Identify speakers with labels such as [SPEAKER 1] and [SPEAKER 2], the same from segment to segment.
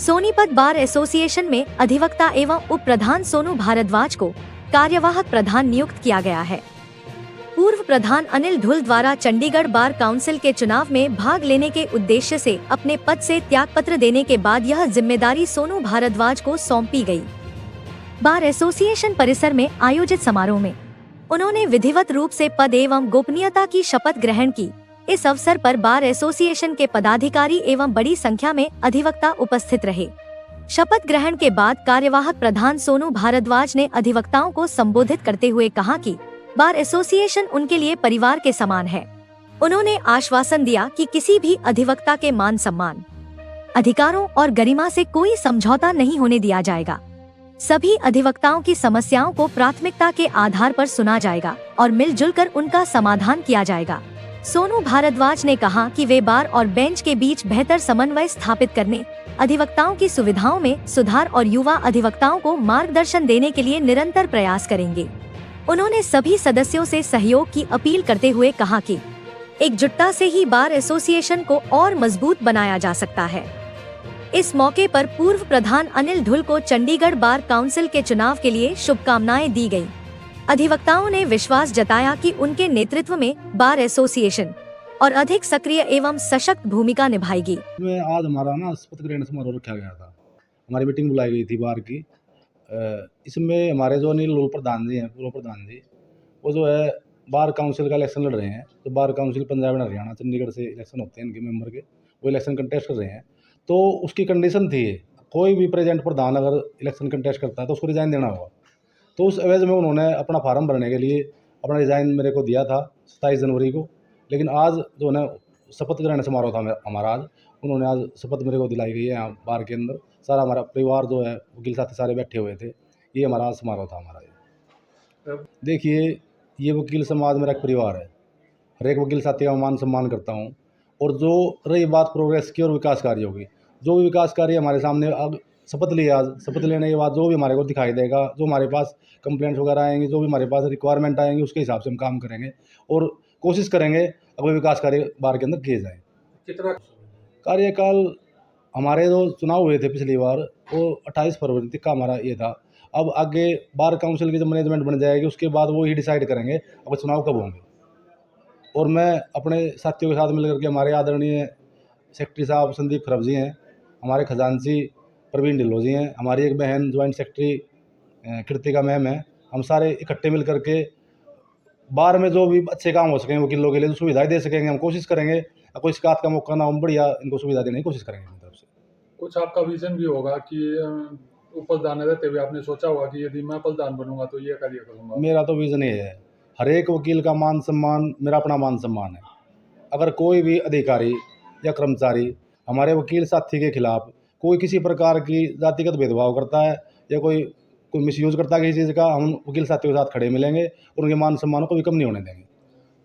[SPEAKER 1] Sonipat bar association में अधिवक्ता एवं उप प्रधान सोनू भारद्वाज को कार्यवाहक प्रधान नियुक्त किया गया है। पूर्व प्रधान अनिल धुल द्वारा चंडीगढ़ बार काउंसिल के चुनाव में भाग लेने के उद्देश्य से अपने पद से त्यागपत्र देने के बाद यह जिम्मेदारी सोनू भारद्वाज को सौंपी गई। बार एसोसिएशन परिसर में आयोजित समारोह में उन्होंने विधिवत रूप से पद एवं गोपनीयता की शपथ ग्रहण की। इस अवसर पर बार एसोसिएशन के पदाधिकारी एवं बड़ी संख्या में अधिवक्ता उपस्थित रहे। शपथ ग्रहण के बाद कार्यवाहक प्रधान सोनू भारद्वाज ने अधिवक्ताओं को संबोधित करते हुए कहा कि बार एसोसिएशन उनके लिए परिवार के समान है। उन्होंने आश्वासन दिया कि किसी भी अधिवक्ता के मान सम्मान, अधिकारों और गरिमा से कोई समझौता नहीं होने दिया जाएगा। सभी अधिवक्ताओं की समस्याओं को प्राथमिकता के आधार पर सुना जाएगा और मिलजुल कर उनका समाधान किया जाएगा। सोनू भारद्वाज ने कहा कि वे बार और बेंच के बीच बेहतर समन्वय स्थापित करने, अधिवक्ताओं की सुविधाओं में सुधार और युवा अधिवक्ताओं को मार्गदर्शन देने के लिए निरंतर प्रयास करेंगे। उन्होंने सभी सदस्यों से सहयोग की अपील करते हुए कहा कि एकजुटता से ही बार एसोसिएशन को और मजबूत बनाया जा सकता है। इस मौके पर पूर्व प्रधान अनिल धुल को चंडीगढ़ बार काउंसिल के चुनाव के लिए शुभकामनाएं दी गयी। अधिवक्ताओं ने विश्वास जताया कि उनके नेतृत्व में बार एसोसिएशन और अधिक सक्रिय एवं सशक्त भूमिका निभाएगी।
[SPEAKER 2] आज हमारा शपथ ग्रहण समारोह रखा गया था। हमारी मीटिंग बुलाई गई थी बार की। इसमें हमारे जो अनिल धुल प्रधान जी हैं, पूर्व प्रधान जी, वो जो है बार काउंसिल का इलेक्शन लड़ रहे हैं। तो bar council Punjab and Haryana Chandigarh से इलेक्शन होते हैं इनके मेंबर के, वो इलेक्शन कंटेस्ट कर रहे हैं। तो उसकी कंडीशन थी कोई भी प्रेजेंट प्रधान अगर इलेक्शन कंटेस्ट करता है तो उसको रिजाइन देना होगा। तो उस एवज में उन्होंने अपना फार्म भरने के लिए अपना रिजाइन मेरे को दिया था 27 जनवरी को। लेकिन आज जो है शपथ ग्रहण समारोह था हमारा, आज उन्होंने आज शपथ मेरे को दिलाई गई है। यहाँ बार के अंदर सारा हमारा परिवार जो है वकील साथी सारे बैठे हुए थे। ये हमारा आज समारोह था हमारा। देखिए, ये वकील समाज मेरा एक परिवार है। हर एक वकील साथी का मान सम्मान करता हूँ। और जो रही बात प्रोग्रेस की और विकास कार्यों की, जो भी विकास कार्य हमारे सामने अब शपथ लिया, आज शपथ लेने के बाद जो भी हमारे को दिखाई देगा, जो हमारे पास कंप्लेंट्स वगैरह आएंगी, जो भी हमारे पास रिक्वायरमेंट आएंगी, उसके हिसाब से हम काम करेंगे और कोशिश करेंगे अगर विकास कार्य बार के अंदर किए जाएँ।
[SPEAKER 3] कितना
[SPEAKER 2] कार्यकाल हमारे जो चुनाव हुए थे पिछली बार, वो 28 फरवरी तक का हमारा ये था। अब आगे बार काउंसिल की जब मैनेजमेंट बन जाएगी उसके बाद वो ही डिसाइड करेंगे अब चुनाव कब होंगे। और मैं अपने साथियों के साथ मिलकर के, हमारे आदरणीय सेक्रेटरी साहब संदीप खरब जी हैं, हमारे खजांची प्रवीण ढिल्लो जी हैं, हमारी एक बहन ज्वाइंट सेक्रेटरी कृतिका मैम है, हम सारे इकट्ठे मिल करके बार में जो भी अच्छे काम हो सकें वकीलों के लिए जो सुविधाएं दे सकेंगे हम कोशिश करेंगे। कोई शिकायत का मौका ना हो, बढ़िया इनको सुविधा देने की कोशिश करेंगे अपनी तरफ से।
[SPEAKER 3] कुछ आपका विजन भी होगा कि उपप्रधान रहते हुए आपने सोचा होगा कि यदि मैं प्रधान बनूंगा तो ये कार्य करूंगा।
[SPEAKER 2] मेरा तो विजन ये है, हर एक वकील का मान सम्मान मेरा अपना मान सम्मान है। अगर कोई भी अधिकारी या कर्मचारी हमारे वकील साथी के खिलाफ कोई किसी प्रकार की जातिगत भेदभाव करता है या कोई मिसयूज करता है किसी चीज़ का, हम वकील साथियों के साथ खड़े मिलेंगे और उनके मान सम्मान को भी कम नहीं होने देंगे।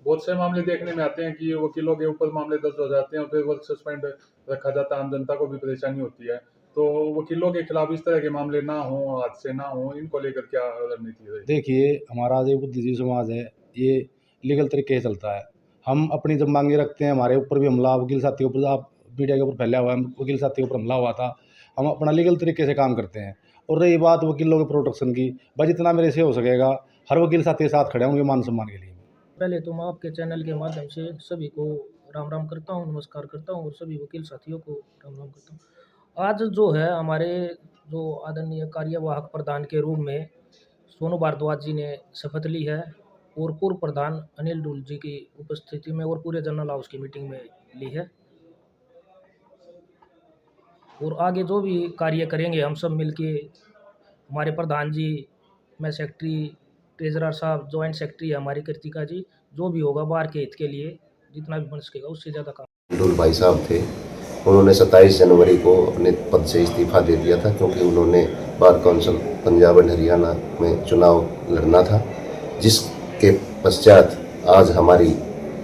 [SPEAKER 3] बहुत से मामले देखने में आते हैं कि वकीलों के ऊपर मामले दर्ज हो जाते हैं और फिर वर्क सस्पेंड रखा जाता है, आम जनता को भी परेशानी होती है। तो वकीलों के खिलाफ इस तरह के मामले ना हो, हादसे ना हो, इनको लेकर क्या रणनीति है?
[SPEAKER 2] देखिए, हमारा जो बुद्धिजीवी समाज है ये लीगल तरीके से चलता है। हम अपनी जब मांगे रखते हैं, हमारे ऊपर भी हमला वकील साथी के ऊपर, आप मीडिया के ऊपर फैला हुआ है, वकील साथी के ऊपर हमला हुआ था, हम अपना लीगल तरीके से काम करते हैं। और रही बात वकीलों के प्रोटेक्शन की, बस जितना मेरे से हो सकेगा हर वकील साथी के साथ खड़े हैं उनके मान सम्मान के लिए।
[SPEAKER 4] पहले तो मैं आपके चैनल के माध्यम से सभी को राम राम करता हूँ, नमस्कार करता हूँ और सभी वकील साथियों को राम राम करता हूँ। आज जो है हमारे जो आदरणीय कार्यवाहक प्रधान के रूप में सोनू भारद्वाज जी ने शपथ ली है और पूर्व प्रधान अनिल धुल जी की उपस्थिति में और पूरे जनरल हाउस की मीटिंग में ली है। और आगे जो भी कार्य करेंगे हम सब मिलके, हमारे प्रधान जी, मैं सेक्रेटरी, ट्रेजरर साहब, जॉइंट सेक्रेटरी हमारी कृतिका जी, जो भी होगा बार के हित के लिए जितना भी बन सकेगा उससे ज़्यादा काम।
[SPEAKER 5] धुल भाई साहब थे, उन्होंने 27 जनवरी को अपने पद से इस्तीफा दे दिया था क्योंकि उन्होंने bar council Punjab and Haryana में चुनाव लड़ना था। जिसके पश्चात आज हमारी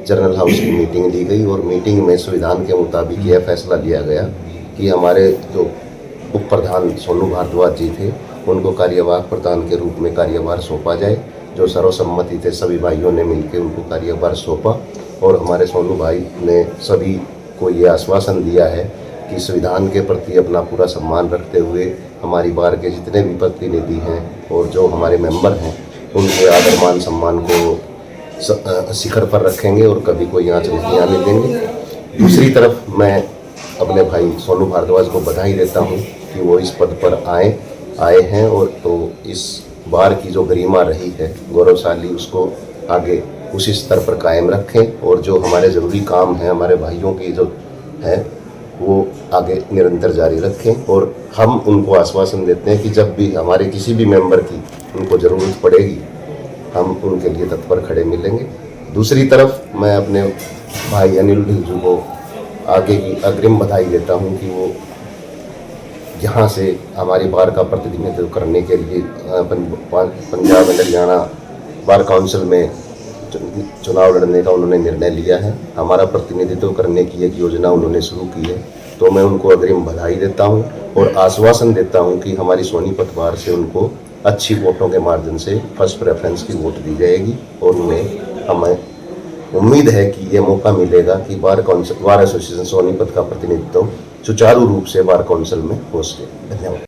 [SPEAKER 5] जनरल हाउस की मीटिंग ली गई और मीटिंग में संविधान के मुताबिक यह फैसला लिया गया कि हमारे जो उप प्रधान सोनू भारद्वाज जी थे उनको कार्यवाहक प्रधान के रूप में कार्यभार सौंपा जाए। जो सर्वसम्मति थे, सभी भाइयों ने मिलकर उनको कार्यभार सौंपा और हमारे सोनू भाई ने सभी को ये आश्वासन दिया है कि संविधान के प्रति अपना पूरा सम्मान रखते हुए हमारी बार के जितने भी प्रतिनिधि हैं और जो हमारे मेंबर हैं उनके आदर मान सम्मान को शिखर पर रखेंगे और कभी कोई आँच नहीं आने देंगे। दूसरी तरफ मैं अपने भाई सोनू भारद्वाज को बधाई देता हूं कि वो इस पद पर आए हैं और तो इस बार की जो गरिमा रही है गौरवशाली उसको आगे उसी स्तर पर कायम रखें और जो हमारे ज़रूरी काम हैं हमारे भाइयों की जो है वो आगे निरंतर जारी रखें। और हम उनको आश्वासन देते हैं कि जब भी हमारे किसी भी मेंबर की उनको ज़रूरत पड़ेगी हम उनके लिए तत्पर खड़े मिलेंगे। दूसरी तरफ मैं अपने भाई अनिल ढिल्जू को आगे की अग्रिम बधाई देता हूं कि वो यहाँ से हमारी बार का प्रतिनिधित्व करने के लिए Punjab and Haryana bar council में चुनाव लड़ने का उन्होंने निर्णय लिया है। हमारा प्रतिनिधित्व करने की एक योजना उन्होंने शुरू की है, तो मैं उनको अग्रिम बधाई देता हूं और आश्वासन देता हूं कि हमारी सोनीपत बार से उनको अच्छी वोटों के मार्जिन से फर्स्ट प्रेफरेंस की वोट दी जाएगी और उन्हें हमें उम्मीद है कि ये मौका मिलेगा कि बार एसोसिएशन सोनीपत का प्रतिनिधित्व सुचारू रूप से बार काउंसिल में हो सके। धन्यवाद।